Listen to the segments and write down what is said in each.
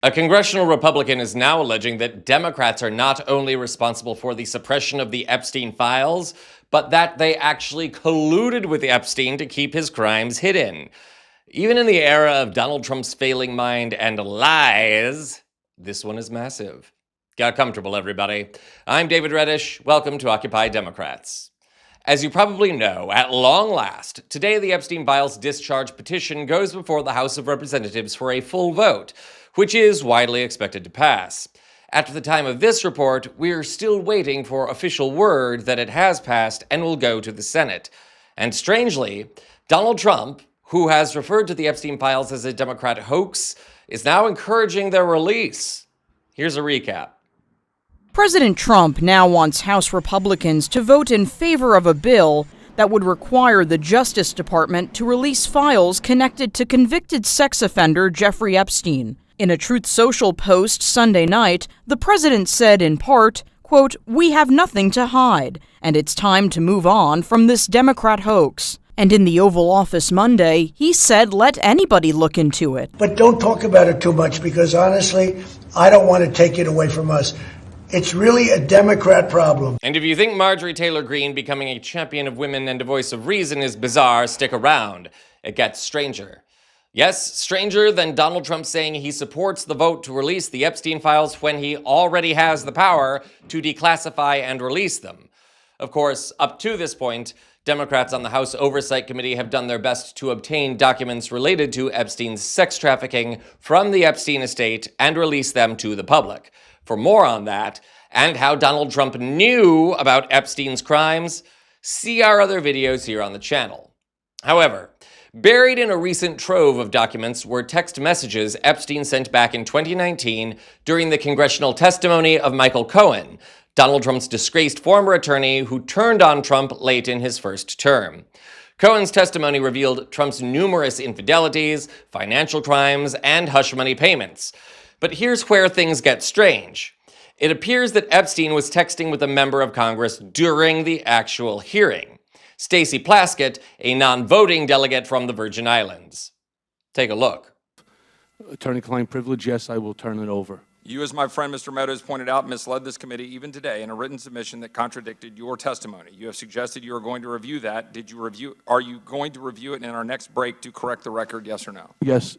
A congressional Republican is now alleging that Democrats are not only responsible for the suppression of the Epstein files, but that they actually colluded with Epstein to keep his crimes hidden. Even in the era of Donald Trump's failing mind and lies, this one is massive. Get comfortable, everybody. I'm David Reddish. Welcome to Occupy Democrats. As you probably know, at long last, today the Epstein files discharge petition goes before the House of Representatives for a full vote, which is widely expected to pass. At the time of this report, we're still waiting for official word that it has passed and will go to the Senate. And strangely, Donald Trump, who has referred to the Epstein files as a Democrat hoax, is now encouraging their release. Here's a recap. President Trump now wants House Republicans to vote in favor of a bill that would require the Justice Department to release files connected to convicted sex offender Jeffrey Epstein. In a Truth Social post Sunday night, the president said in part, quote, "We have nothing to hide, and it's time to move on from this Democrat hoax." And in the Oval Office Monday, he said let anybody look into it. But don't talk about it too much because honestly, I don't want to take it away from us. It's really a Democrat problem. And if you think Marjorie Taylor Greene becoming a champion of women and a voice of reason is bizarre, stick around. It gets stranger. Yes, stranger than Donald Trump saying he supports the vote to release the Epstein files when he already has the power to declassify and release them. Of course, up to this point, Democrats on the House Oversight Committee have done their best to obtain documents related to Epstein's sex trafficking from the Epstein estate and release them to the public. For more on that, and how Donald Trump knew about Epstein's crimes, see our other videos here on the channel. However, buried in a recent trove of documents were text messages Epstein sent back in 2019 during the congressional testimony of Michael Cohen, Donald Trump's disgraced former attorney who turned on Trump late in his first term. Cohen's testimony revealed Trump's numerous infidelities, financial crimes, and hush money payments. But here's where things get strange. It appears that Epstein was texting with a member of Congress during the actual hearing, Stacey Plaskett, a non-voting delegate from the Virgin Islands. Take a look. Attorney-client privilege, yes, I will turn it over. You, as my friend Mr. Meadows pointed out, misled this committee even today in a written submission that contradicted your testimony. You have suggested you are going to review that. Are you going to review it in our next break to correct the record, yes or no? Yes.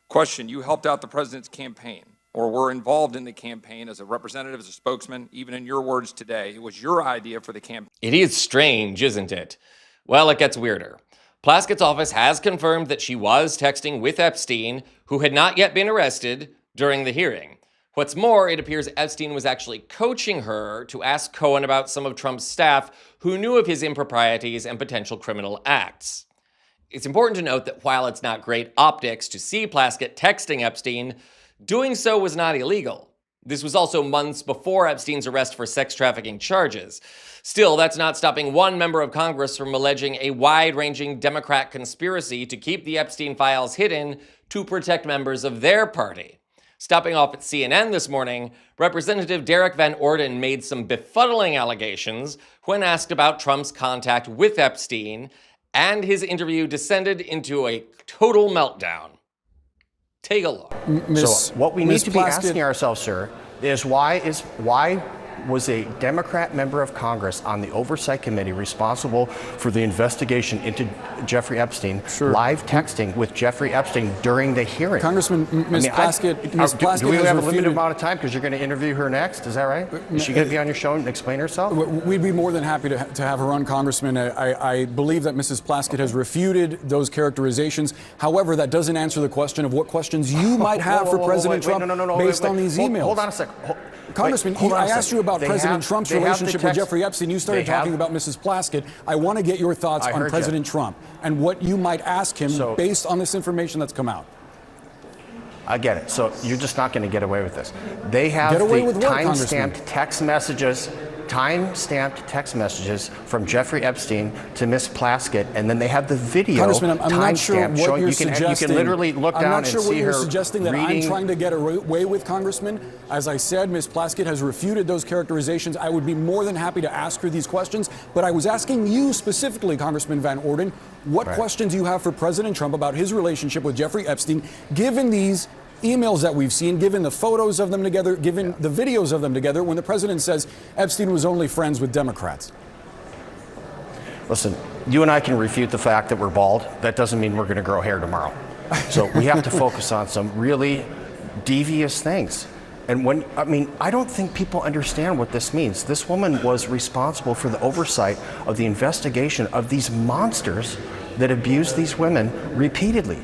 Question, you helped out the president's campaign or were involved in the campaign as a representative, as a spokesman, even in your words today. It was your idea for the campaign. It is strange, isn't it? Well, it gets weirder. Plaskett's office has confirmed that she was texting with Epstein, who had not yet been arrested, during the hearing. What's more, it appears Epstein was actually coaching her to ask Cohen about some of Trump's staff who knew of his improprieties and potential criminal acts. It's important to note that while it's not great optics to see Plaskett texting Epstein, doing so was not illegal. This was also months before Epstein's arrest for sex trafficking charges. Still, that's not stopping one member of Congress from alleging a wide-ranging Democrat conspiracy to keep the Epstein files hidden to protect members of their party. Stopping off at CNN this morning, Representative Derek Van Orden made some befuddling allegations when asked about Trump's contact with Epstein, and his interview descended into a total meltdown. Take a look. So what we need to be asking ourselves, sir, is why was a Democrat member of Congress on the Oversight Committee responsible for the investigation into Jeffrey Epstein, live texting with Jeffrey Epstein during the hearing? Congressman, Ms. Plaskett do we have a limited amount of time because you're going to interview her next? Is that right? Is she going to be on your show and explain herself? We'd be more than happy to have her on, Congressman. I believe that Mrs. Plaskett has refuted those characterizations. However, that doesn't answer the question of what questions you might have for President Trump based on these emails. Hold on a sec. Congressman, I asked you about President Trump's relationship with Jeffrey Epstein. You started talking about Mrs. Plaskett. I want to get your thoughts on President Trump and what you might ask him based on this information that's come out. I get it. So you're just not going to get away with this. They have the time-stamped text messages from Jeffrey Epstein to Miss Plaskett, and then they have the video. Congressman, I'm not sure what you're suggesting. You can literally look down and see her. I'm not sure what you're suggesting that I'm trying to get away with, Congressman. As I said, Miss Plaskett has refuted those characterizations. I would be more than happy to ask her these questions, but I was asking you specifically, Congressman Van Orden, what questions you have for President Trump about his relationship with Jeffrey Epstein, given these emails that we've seen, given the photos of them together, given the videos of them together, when the president says Epstein was only friends with Democrats? Listen, you and I can refute the fact that we're bald. That doesn't mean we're going to grow hair tomorrow. So we have to focus on some really devious things. And I don't think people understand what this means. This woman was responsible for the oversight of the investigation of these monsters that abused these women repeatedly.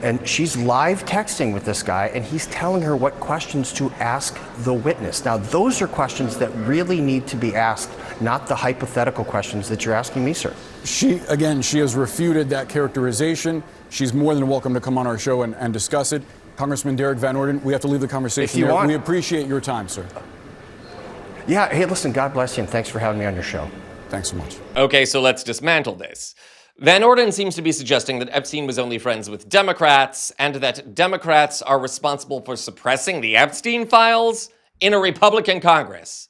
And she's live texting with this guy, and he's telling her what questions to ask the witness. Now, those are questions that really need to be asked, not the hypothetical questions that you're asking me, sir. She has refuted that characterization. She's more than welcome to come on our show and discuss it. Congressman Derek Van Orden, we have to leave the conversation there. We appreciate your time, sir. Yeah, hey, listen, God bless you, and thanks for having me on your show. Thanks so much. Okay, so let's dismantle this. Van Orden seems to be suggesting that Epstein was only friends with Democrats, and that Democrats are responsible for suppressing the Epstein files in a Republican Congress.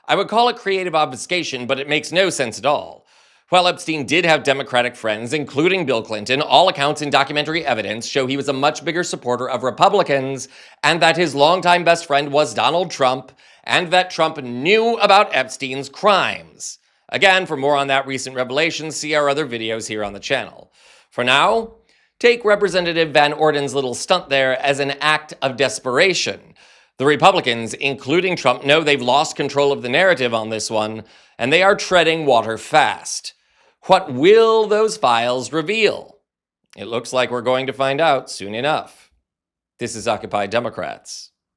I would call it creative obfuscation, but it makes no sense at all. While Epstein did have Democratic friends, including Bill Clinton, all accounts and documentary evidence show he was a much bigger supporter of Republicans, and that his longtime best friend was Donald Trump, and that Trump knew about Epstein's crimes. Again, for more on that recent revelation, see our other videos here on the channel. For now, take Representative Van Orden's little stunt there as an act of desperation. The Republicans, including Trump, know they've lost control of the narrative on this one, and they are treading water fast. What will those files reveal? It looks like we're going to find out soon enough. This is Occupy Democrats.